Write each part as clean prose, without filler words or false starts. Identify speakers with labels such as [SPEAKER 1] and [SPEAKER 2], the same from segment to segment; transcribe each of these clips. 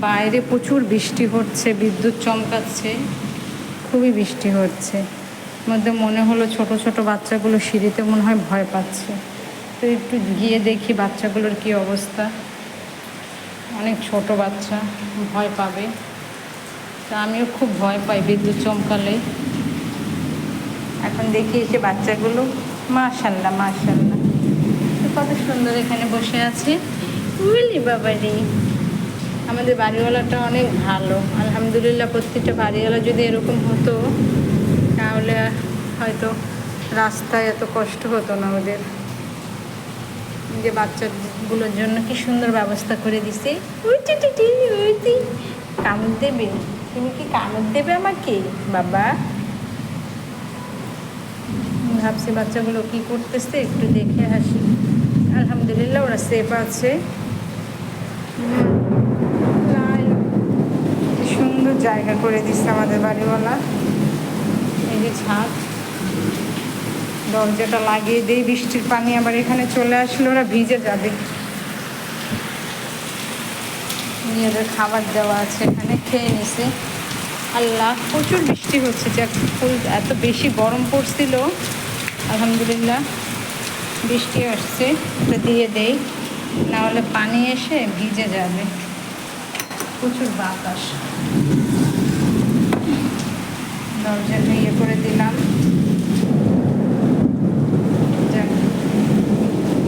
[SPEAKER 1] বাইরে প্রচুর বৃষ্টি হচ্ছে, বিদ্যুৎ চমকাচ্ছে, খুবই বৃষ্টি হচ্ছে। মধ্যে মনে হলো ছোট ছোট বাচ্চাগুলো সিঁড়িতে মনে হয় ভয় পাচ্ছে, তো একটু গিয়ে দেখি বাচ্চাগুলোর কি অবস্থা। অনেক ছোট বাচ্চা, ভয় পাবে। তা আমিও খুব ভয় পাই বিদ্যুৎ চমকালে। এখন দেখি এসে বাচ্চাগুলো, মাশাল্লাহ মাশাল্লাহ, কত সুন্দর এখানে বসে আছে। বুঝলি বাবারি, আমাদের বাড়িওয়ালাটা অনেক ভালো, আলহামদুলিল্লাহ। প্রত্যেকটা বাড়িওয়ালা যদি এরকম হতো তাহলে হয়তো রাস্তায় এত কষ্ট হতো না ওদের। যে বাচ্চাগুলোর জন্য কি সুন্দর ব্যবস্থা করে দিছে। কামড় দেবে? তুমি কি কামড় দেবে আমাকে বাবা? ভাবছি বাচ্চাগুলো কি করতেছে, একটু দেখে আসি। আলহামদুলিল্লাহ ওরা সেফ আছে। সুন্দর জায়গা করে দিচ্ছে আমাদের বাড়িওয়ালা। এই যে ছাদ, দরজাটা লাগিয়ে দিই, বৃষ্টির পানি আবার এখানে চলে আসলে ওরা ভিজে যাবে। নিজেদের খাবার দেওয়া আছে, এখানে খেয়ে নিছে। আল্লাহ, প্রচুর বৃষ্টি হচ্ছে, যে এত বেশি গরম পড়ছিল। আলহামদুলিল্লাহ বৃষ্টি আসছে, এটা দিয়ে দেই, নাহলে পানি এসে ভিজে যাবে। প্রচুর বাতাস। দরজাটা ইয়ে করে দিলাম,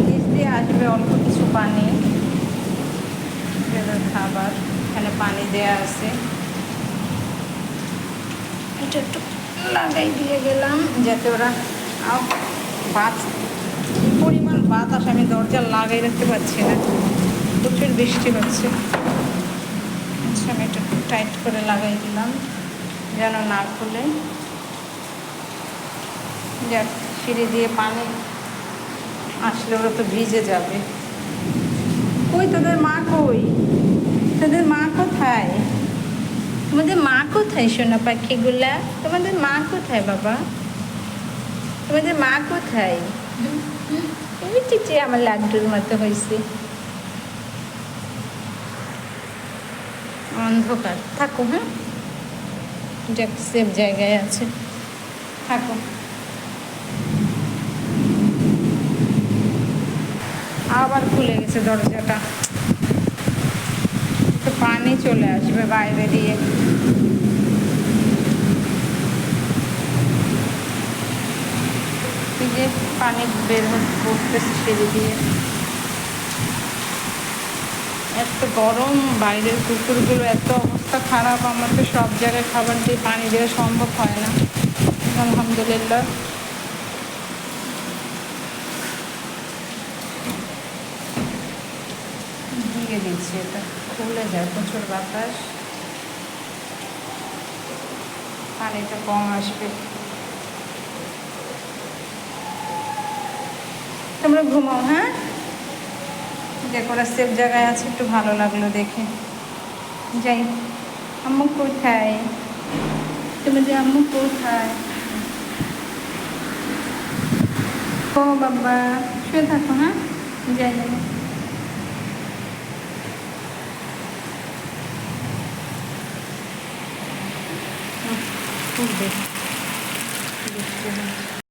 [SPEAKER 1] নিচ দিয়ে আসবে অল্প কিছু পানি। খাবার এখানে পানি দেয়া আছে, এটা একটু লাগাই দিয়ে গেলাম যাতে ওরা পরিমাণ বাতাস, আমি দরজা লাগাই রাখতে পারছি না, প্রচুর বৃষ্টি হচ্ছে। আচ্ছা, আমি এটা টাইট করে লাগাই দিলাম যেন না খুলে। যাক, সিঁড়ি দিয়ে পানি আসলে ওরা তো ভিজে যাবে। কই তোদের মা? কই তোদের মা? কোথায় তোমাদের মা? কোথায় সোনা পাখিগুলা? তোমাদের মা কোথায় বাবা? তোমাদের মা কোথায়? তুমি চিচি আমার লাড্ডুর মতো হয়েছে। অন্ধকার, থাকো। হ্যাঁ, যাক, সেফ জায়গায় আছে, থাকো। আবার খুলে গেছে দরজাটা, তো পানি চলে আসবে বাইরে দিয়ে। এই যে পানি বের পড়তেছে সিঁড়ি দিয়ে। এত গরম, বাইরের কুকুরগুলো এত অবস্থা খারাপ। আমার তো সব জায়গায় খাবার দিয়ে পানি দেওয়া সম্ভব হয় না। আলহামদুলিল্লাহ দিয়ে দিচ্ছি, এটা খুলে যায়, প্রচুর বাতাস, পানিটা কম আসবে। তোমরা ঘুমাও। হ্যাঁ, দেখো ওরা সেফ জায়গায় আছে, একটু ভালো লাগলো দেখে। যাই, আম্মু কোথায়? তোমাদের আম্মু কোথায়? ও বাবা, শুয়ে থাকো। হ্যাঁ, যাই যাবো। খুব বেশি বৃষ্টি হচ্ছে।